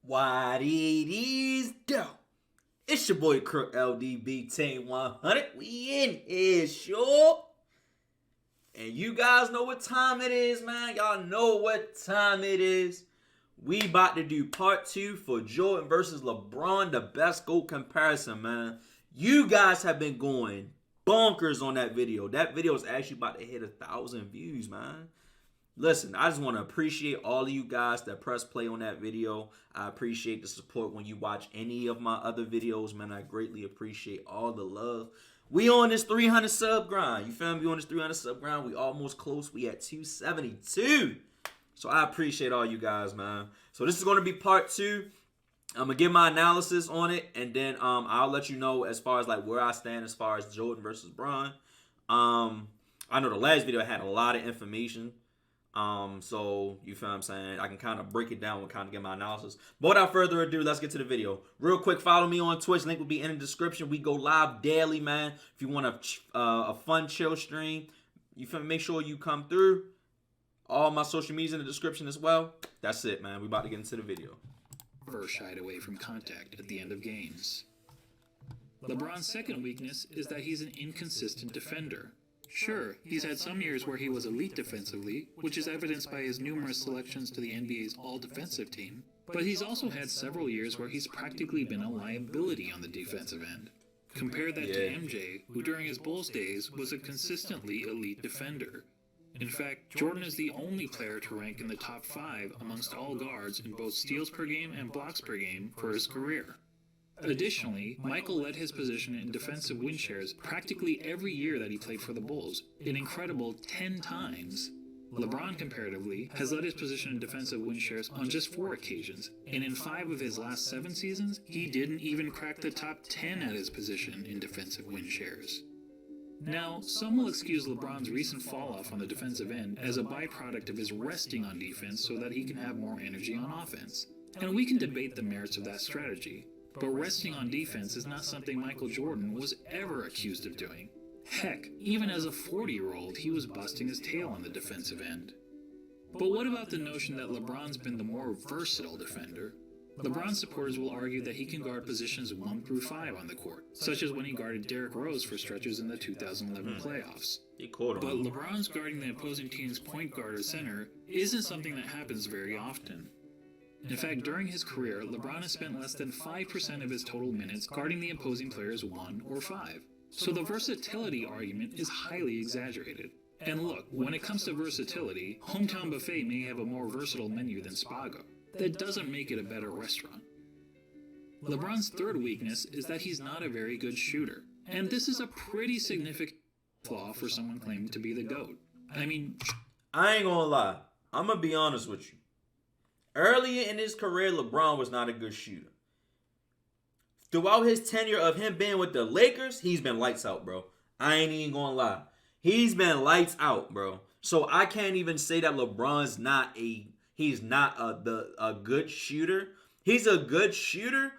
What it is, though. It's your boy Crook LDB Team 100. We in here, sure. And you guys know what time it is, man. Y'all know what time it is. We about to do part 2 for Jordan versus LeBron, the best GOAT comparison, man. You guys have been going bonkers on that video. That video is actually about to hit 1,000 views, man. Listen, I just want to appreciate all of you guys that press play on that video. I appreciate the support when you watch any of my other videos, man. I greatly appreciate all the love. We on this 300 sub grind. You feel me? We on this 300 sub grind. We almost close. We at 272. So I appreciate all you guys, man. So this is going to be part 2. I'm going to give my analysis on it, and then I'll let you know as far as like where I stand as far as Jordan versus Bron. I know the last video had a lot of information. So you feel what I'm saying? I can kind of break it down and kind of get my analysis. But without further ado, let's get to the video. Real quick, follow me on Twitch. Link will be in the description. We go live daily, man. If you want a fun, chill stream, you feel me? Make sure you come through. All my social media's in the description as well. That's it, man. We about to get into the video. First shied away from contact at the end of games. LeBron's second weakness is that he's an inconsistent defender. Sure, he's had some years where he was elite defensively, which is evidenced by his numerous selections to the NBA's all-defensive team, but he's also had several years where he's practically been a liability on the defensive end. Compare that to MJ, who during his Bulls days was a consistently elite defender. In fact, Jordan is the only player to rank in the top 5 amongst all guards in both steals per game and blocks per game for his career. Additionally, Michael led his position in defensive win shares practically every year that he played for the Bulls, an incredible 10 times. LeBron, comparatively, has led his position in defensive win shares on just 4 occasions, and in 5 of his last 7 seasons, he didn't even crack the top 10 at his position in defensive win shares. Now, some will excuse LeBron's recent fall-off on the defensive end as a byproduct of his resting on defense so that he can have more energy on offense. And we can debate the merits of that strategy. But resting on defense is not something Michael Jordan was ever accused of doing. Heck, even as a 40-year-old, he was busting his tail on the defensive end. But what about the notion that LeBron's been the more versatile defender? LeBron supporters will argue that he can guard positions 1 through 5 on the court, such as when he guarded Derrick Rose for stretches in the 2011 playoffs. But LeBron's guarding the opposing team's point guard or center isn't something that happens very often. In fact, during his career, LeBron has spent less than 5% of his total minutes guarding the opposing players 1 or 5. So the versatility argument is highly exaggerated. And look, when it comes to versatility, Hometown Buffet may have a more versatile menu than Spago. That doesn't make it a better restaurant. LeBron's third weakness is that he's not a very good shooter. And this is a pretty significant flaw for someone claiming to be the GOAT. I mean, I ain't gonna lie. I'm gonna be honest with you. Earlier in his career, LeBron was not a good shooter. Throughout his tenure of him being with the Lakers, he's been lights out, bro. I ain't even gonna lie. He's been lights out, bro. So I can't even say that LeBron's not a good shooter. He's a good shooter.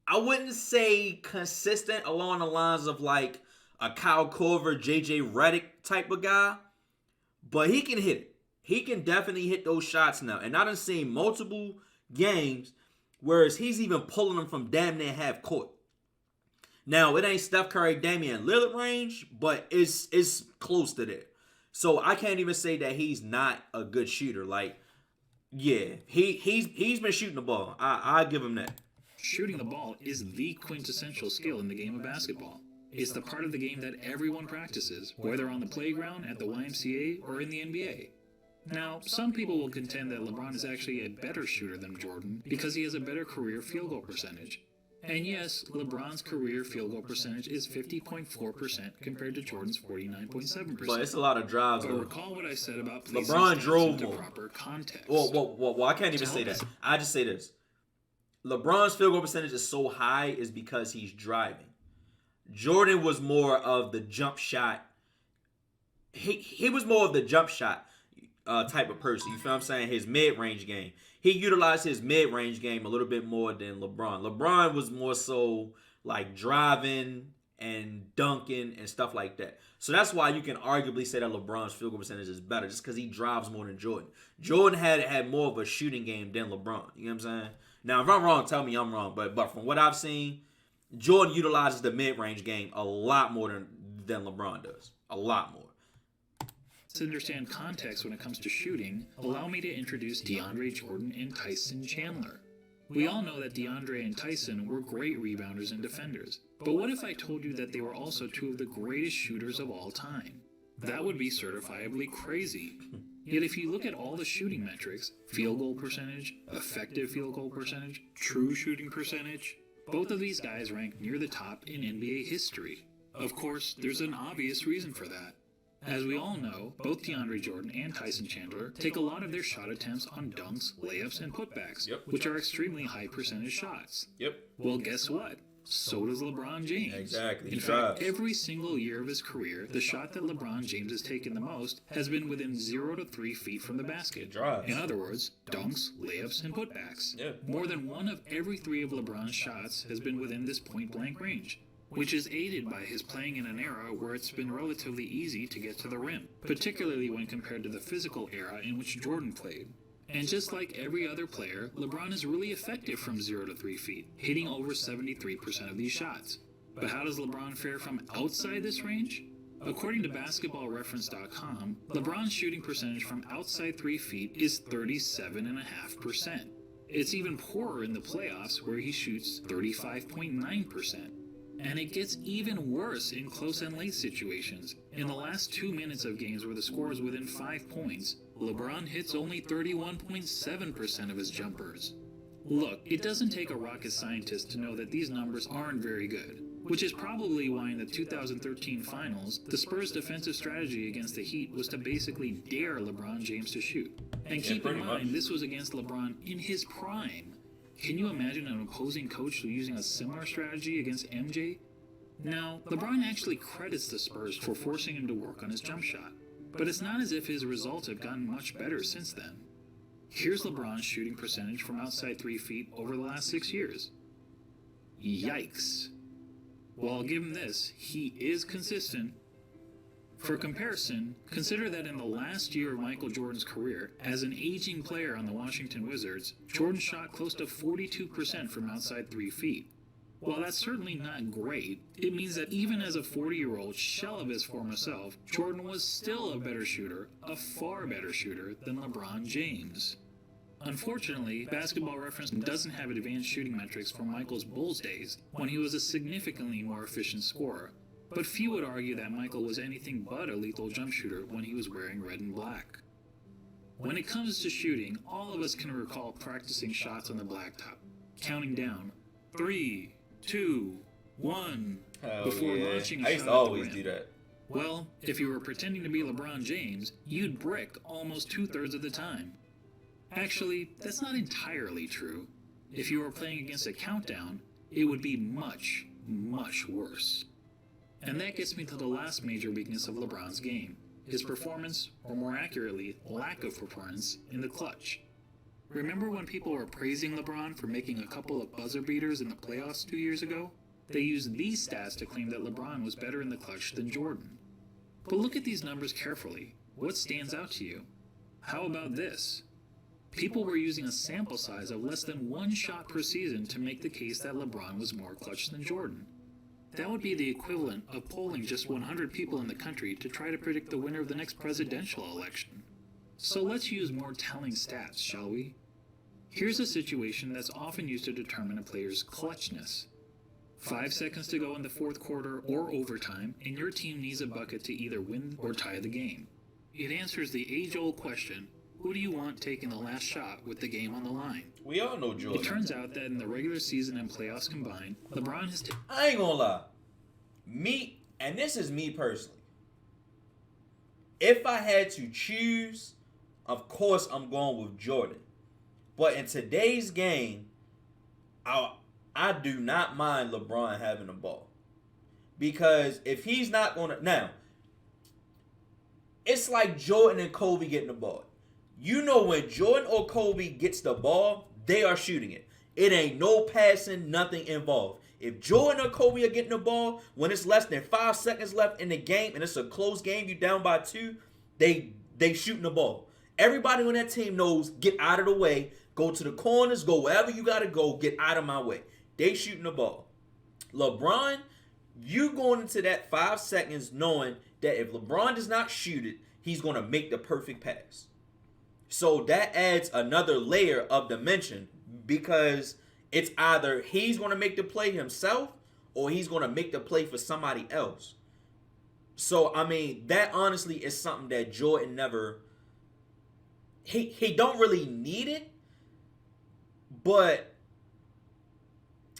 I wouldn't say consistent along the lines of like a Kyle Korver, JJ Redick type of guy, but he can hit it. He can definitely hit those shots now. And I done seen multiple games whereas he's even pulling them from damn near half court. Now, it ain't Steph Curry, Damian Lillard range, but it's close to there. So I can't even say that he's not a good shooter. Like, yeah, he's been shooting the ball. I give him that. Shooting the ball is the quintessential skill in the game of basketball. It's the part of the game that everyone practices, whether on the playground, at the YMCA, or in the NBA. Now, some people will contend that LeBron is actually a better shooter than Jordan because he has a better career field goal percentage. And yes, LeBron's career field goal percentage is 50.4% compared to Jordan's 49.7%. But it's a lot of drives. But recall what I said about placing LeBron stats drove into more. proper context. Well, I can't even say that. I just say this. LeBron's field goal percentage is so high is because he's driving. Jordan was more of the jump shot. He was more of the jump shot type of person. You feel what I'm saying? His mid-range game. He utilized his mid-range game a little bit more than LeBron. LeBron was more so like driving and dunking and stuff like that. So that's why you can arguably say that LeBron's field goal percentage is better, just because he drives more than Jordan. Jordan had more of a shooting game than LeBron. You know what I'm saying? Now, if I'm wrong, tell me I'm wrong. But from what I've seen, Jordan utilizes the mid-range game a lot more than LeBron does. A lot more. To understand context when it comes to shooting, allow me to introduce DeAndre Jordan and Tyson Chandler. We all know that DeAndre and Tyson were great rebounders and defenders, but what if I told you that they were also two of the greatest shooters of all time? That would be certifiably crazy. Yet if you look at all the shooting metrics, field goal percentage, effective field goal percentage, true shooting percentage, both of these guys rank near the top in NBA history. Of course, there's an obvious reason for that. As we all know, both DeAndre Jordan and Tyson Chandler take a lot of their shot attempts on dunks, layups, and putbacks, which are extremely high percentage shots. Well, guess what? So does LeBron James. Exactly. In fact, every single year of his career, the shot that LeBron James has taken the most has been within 0 to 3 feet from the basket. In other words, dunks, layups, and putbacks. More than one of every 3 of LeBron's shots has been within this point-blank range, which is aided by his playing in an era where it's been relatively easy to get to the rim, particularly when compared to the physical era in which Jordan played. And just like every other player, LeBron is really effective from 0 to 3 feet, hitting over 73% of these shots. But how does LeBron fare from outside this range? According to basketballreference.com, LeBron's shooting percentage from outside 3 feet is 37.5%. It's even poorer in the playoffs, where he shoots 35.9%. And it gets even worse in close and late situations. In the last 2 minutes of games where the score is within 5 points, LeBron hits only 31.7% of his jumpers. Look, it doesn't take a rocket scientist to know that these numbers aren't very good, which is probably why in the 2013 finals, the Spurs' defensive strategy against the Heat was to basically dare LeBron James to shoot. And keep in mind, this was against LeBron in his prime. Can you imagine an opposing coach using a similar strategy against MJ? Now, LeBron actually credits the Spurs for forcing him to work on his jump shot, but it's not as if his results have gotten much better since then. Here's LeBron's shooting percentage from outside 3 feet over the last 6 years. Yikes. Well, I'll give him this, he is consistent. For comparison, consider that in the last year of Michael Jordan's career, as an aging player on the Washington Wizards, Jordan shot close to 42% from outside 3 feet. While that's certainly not great, it means that even as a 40-year-old shell of his former self, Jordan was still a better shooter, a far better shooter than LeBron James. Unfortunately, Basketball Reference doesn't have advanced shooting metrics from Michael's Bulls days, when he was a significantly more efficient scorer. But few would argue that Michael was anything but a lethal jump shooter when he was wearing red and black. When it comes to shooting, all of us can recall practicing shots on the blacktop, counting down 3, 2, 1 before launching a shot. I used to always do that. Well, if you were pretending to be LeBron James, you'd brick almost 2/3 of the time. Actually, that's not entirely true. If you were playing against a countdown, it would be much, much worse. And that gets me to the last major weakness of LeBron's game, his performance, or more accurately, lack of performance, in the clutch. Remember when people were praising LeBron for making a couple of buzzer beaters in the playoffs 2 years ago? They used these stats to claim that LeBron was better in the clutch than Jordan. But look at these numbers carefully. What stands out to you? How about this? People were using a sample size of less than 1 shot per season to make the case that LeBron was more clutch than Jordan. That would be the equivalent of polling just 100 people in the country to try to predict the winner of the next presidential election. So let's use more telling stats, shall we? Here's a situation that's often used to determine a player's clutchness. 5 seconds to go in the fourth quarter or overtime, and your team needs a bucket to either win or tie the game. It answers the age-old question, who do you want taking the last shot with the game on the line? We all know Jordan. It turns out that in the regular season and playoffs combined, LeBron has I ain't gonna lie. And this is me personally. If I had to choose, of course I'm going with Jordan. But in today's game, I do not mind LeBron having the ball. Because if he's not going to... Now, it's like Jordan and Kobe getting the ball. You know when Jordan or Kobe gets the ball, they are shooting it. It ain't no passing, nothing involved. If Jordan or Kobe are getting the ball when it's less than 5 seconds left in the game and it's a close game, you down by 2, they shooting the ball. Everybody on that team knows, get out of the way, go to the corners, go wherever you gotta go, get out of my way. They shooting the ball. LeBron, you going into that 5 seconds knowing that if LeBron does not shoot it, he's gonna make the perfect pass. So that adds another layer of dimension because it's either he's going to make the play himself or he's going to make the play for somebody else. So, I mean, that honestly is something that Jordan never... He don't really need it, but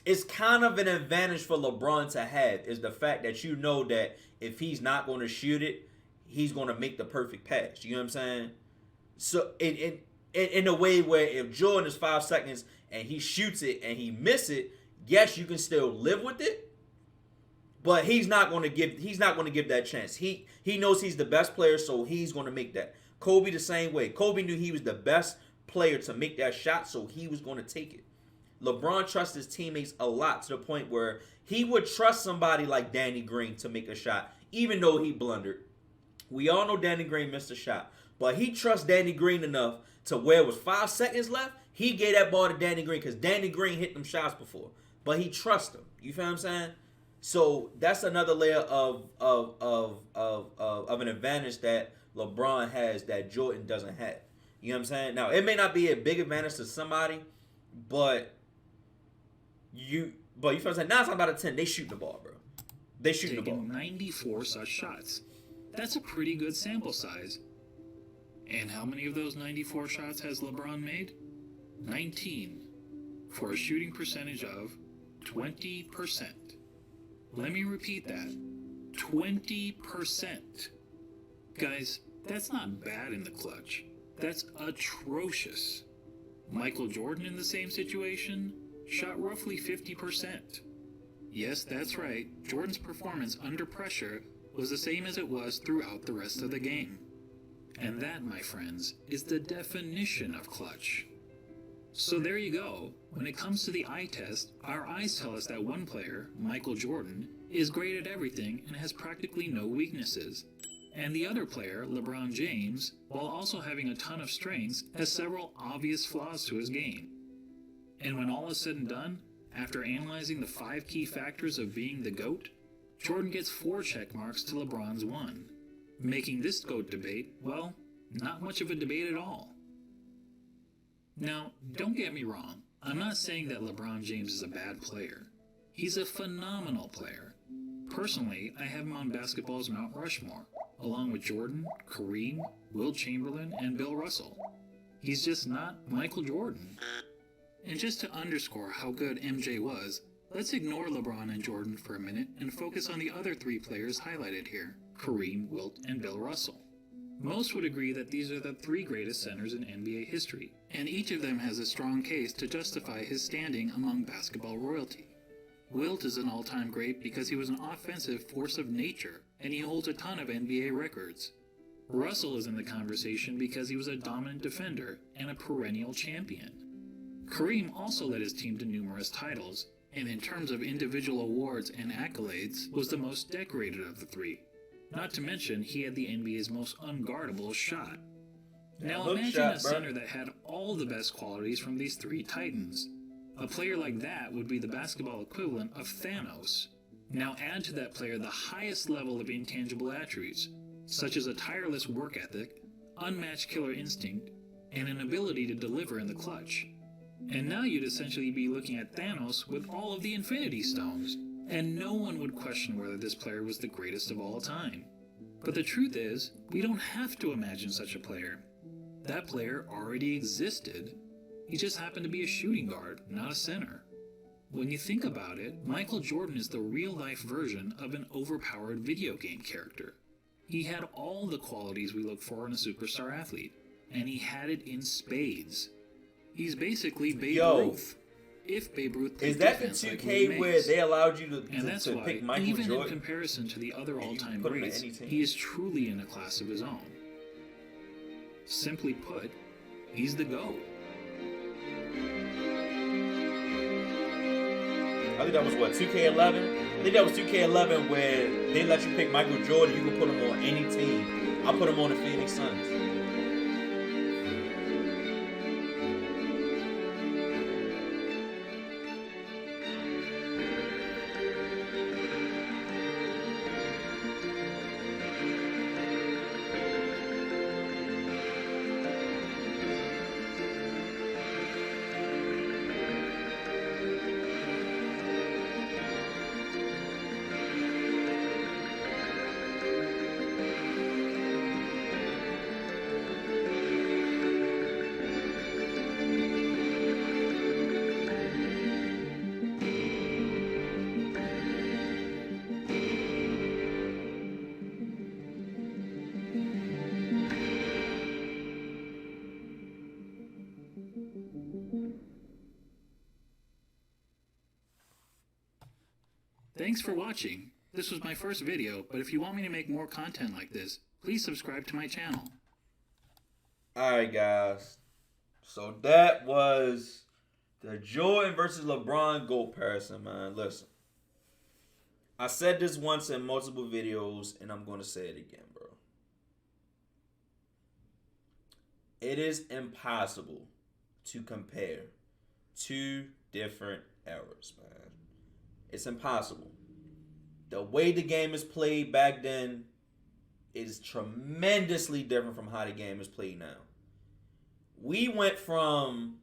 it's kind of an advantage for LeBron to have is the fact that you know that if he's not going to shoot it, he's going to make the perfect pass. You know what I'm saying? So in a way where if Jordan is 5 seconds and he shoots it and he miss it, yes, you can still live with it, but he's not going to give that chance. He knows he's the best player, so he's going to make that. Kobe the same way. Kobe knew he was the best player to make that shot, so he was going to take it. LeBron trusts his teammates a lot to the point where he would trust somebody like Danny Green to make a shot, even though he blundered. We all know Danny Green missed a shot. But he trusts Danny Green enough to where it was 5 seconds left, he gave that ball to Danny Green because Danny Green hit them shots before. But he trusts him. You feel what I'm saying? So that's another layer of an advantage that LeBron has that Jordan doesn't have. You know what I'm saying? Now, it may not be a big advantage to somebody, but you feel what I'm saying? 9 times out of 10, they shoot the ball, bro. They shoot the ball. 94 such shots. That's a pretty good sample size. And how many of those 94 shots has LeBron made? 19, for a shooting percentage of 20%. Let me repeat that. 20%. Guys, that's not bad in the clutch. That's atrocious. Michael Jordan in the same situation shot roughly 50%. Yes, that's right. Jordan's performance under pressure was the same as it was throughout the rest of the game. And that, my friends, is the definition of clutch. So there you go. When it comes to the eye test, our eyes tell us that one player, Michael Jordan, is great at everything and has practically no weaknesses. And the other player, LeBron James, while also having a ton of strengths, has several obvious flaws to his game. And when all is said and done, after analyzing the 5 key factors of being the GOAT, Jordan gets 4 check marks to LeBron's 1. Making this GOAT debate, well, not much of a debate at all. Now, don't get me wrong, I'm not saying that LeBron James is a bad player. He's a phenomenal player. Personally, I have him on basketball's Mount Rushmore, along with Jordan, Kareem, Wilt Chamberlain, and Bill Russell. He's just not Michael Jordan. And just to underscore how good MJ was, let's ignore LeBron and Jordan for a minute and focus on the other 3 players highlighted here. Kareem, Wilt, and Bill Russell. Most would agree that these are the 3 greatest centers in NBA history, and each of them has a strong case to justify his standing among basketball royalty. Wilt is an all-time great because he was an offensive force of nature, and he holds a ton of NBA records. Russell is in the conversation because he was a dominant defender and a perennial champion. Kareem also led his team to numerous titles, and in terms of individual awards and accolades, was the most decorated of the 3. Not to mention, he had the NBA's most unguardable shot. Now imagine a center that had all the best qualities from these 3 titans. A player like that would be the basketball equivalent of Thanos. Now add to that player the highest level of intangible attributes, such as a tireless work ethic, unmatched killer instinct, and an ability to deliver in the clutch. And now you'd essentially be looking at Thanos with all of the Infinity Stones. And no one would question whether this player was the greatest of all time. But the truth is, we don't have to imagine such a player. That player already existed. He just happened to be a shooting guard, not a center. When you think about it, Michael Jordan is the real-life version of an overpowered video game character. He had all the qualities we look for in a superstar athlete, and he had it in spades. He's basically Babe Ruth. If Babe Ruth is that the 2K where they allowed you to pick Michael even Jordan? In comparison to the other all-time greats, he is truly in a class of his own. Simply put, he's the GOAT. think that was what, 2K11? I think that was 2K11 where they let you pick Michael Jordan. You can put him on any team. I put him on the Phoenix Suns. Thanks for watching. This was my first video, but if you want me to make more content like this, please subscribe to my channel. Alright, guys. So that was the Jordan versus LeBron GOAT comparison, man. Listen. I said this once in multiple videos, and I'm going to say it again, bro. It is impossible to compare two different eras, man. It's impossible. The way the game is played back then is tremendously different from how the game is played now. We went from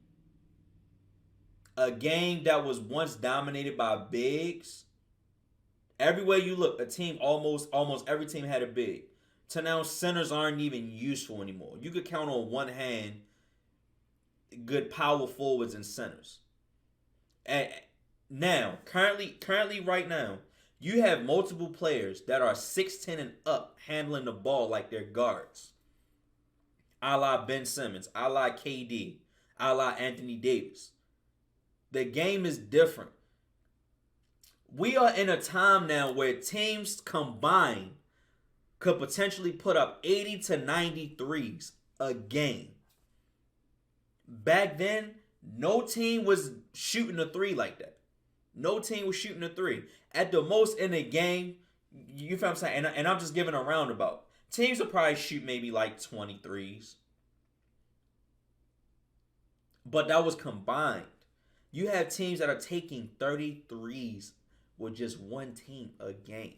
a game that was once dominated by bigs. Everywhere you look, a team almost every team had a big. To now centers aren't even useful anymore. You could count on one hand good power forwards and centers. And now, currently right now, you have multiple players that are 6'10 and up handling the ball like they're guards. A la Ben Simmons, a la KD, a la Anthony Davis. The game is different. We are in a time now where teams combined could potentially put up 80 to 90 threes a game. Back then, no team was shooting a three like that. No team was shooting a three. At the most in a game, you feel what I'm saying? And I'm just giving a roundabout. Teams will probably shoot maybe like 20 threes. But that was combined. You have teams that are taking 30 threes with just one team a game.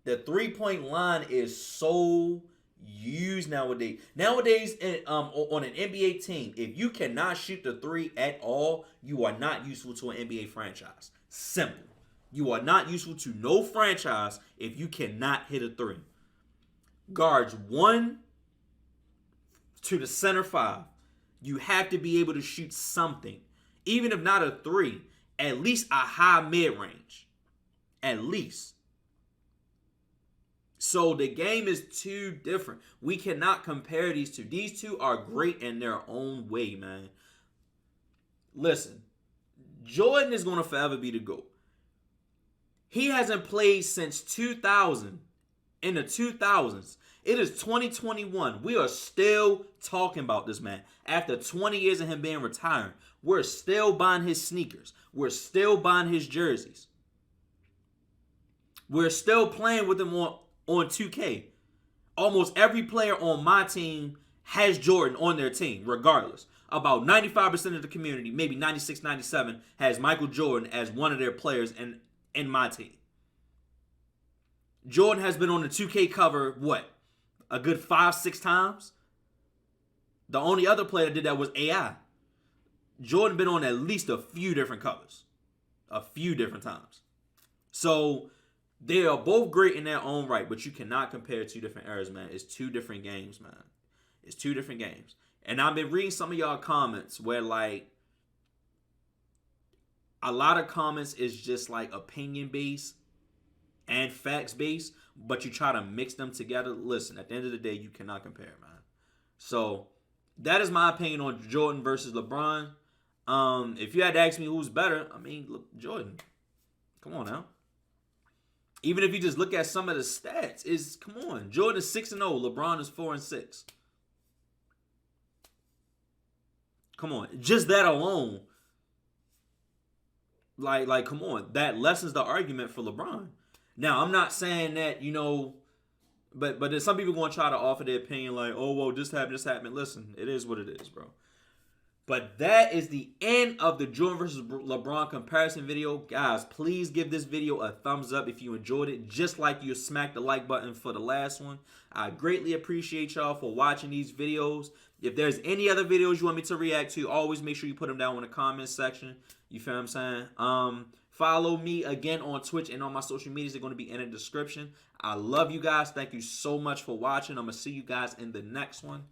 The three-point line is so used nowadays. Nowadays, on an NBA team, if you cannot shoot the three at all, you are not useful to an NBA franchise. Simple. You are not useful to no franchise if you cannot hit a three. Guards 1 to the center 5. You have to be able to shoot something. Even if not a three, at least a high mid-range. At least. So the game is too different. We cannot compare these two. These two are great in their own way, man. Listen, Jordan is going to forever be the GOAT. He hasn't played since 2000. In the 2000s. It is 2021. We are still talking about this man. After 20 years of him being retired, we're still buying his sneakers. We're still buying his jerseys. We're still playing with him on 2K. Almost every player on my team has Jordan on their team, regardless. About 95% of the community, maybe 96, 97, has Michael Jordan as one of their players in my team. Jordan has been on the 2K cover, what? A good 5-6 times? The only other player that did that was AI. Jordan been on at least a few different covers. A few different times. So, they are both great in their own right, but you cannot compare two different eras, man. It's two different games, man. It's two different games. And I've been reading some of y'all comments where, like, a lot of comments is just, like, opinion-based and facts-based, but you try to mix them together. Listen, at the end of the day, you cannot compare, man. So, that is my opinion on Jordan versus LeBron. If you had to ask me who's better, I mean, look, Jordan. Come on now. Even if you just look at some of the stats, come on. Jordan is 6-0. LeBron is 4-6. Come on. Just that alone. Like, come on. That lessens the argument for LeBron. Now, I'm not saying that, but then some people going to try to offer their opinion like, oh, well, this happened. Listen, it is what it is, bro. But that is the end of the Jordan versus LeBron comparison video. Guys, please give this video a thumbs up if you enjoyed it, just like you smacked the like button for the last one. I greatly appreciate y'all for watching these videos. If there's any other videos you want me to react to, always make sure you put them down in the comments section. You feel what I'm saying? Follow me again on Twitch and on my social medias. They're going to be in the description. I love you guys. Thank you so much for watching. I'm going to see you guys in the next one.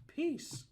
Peace.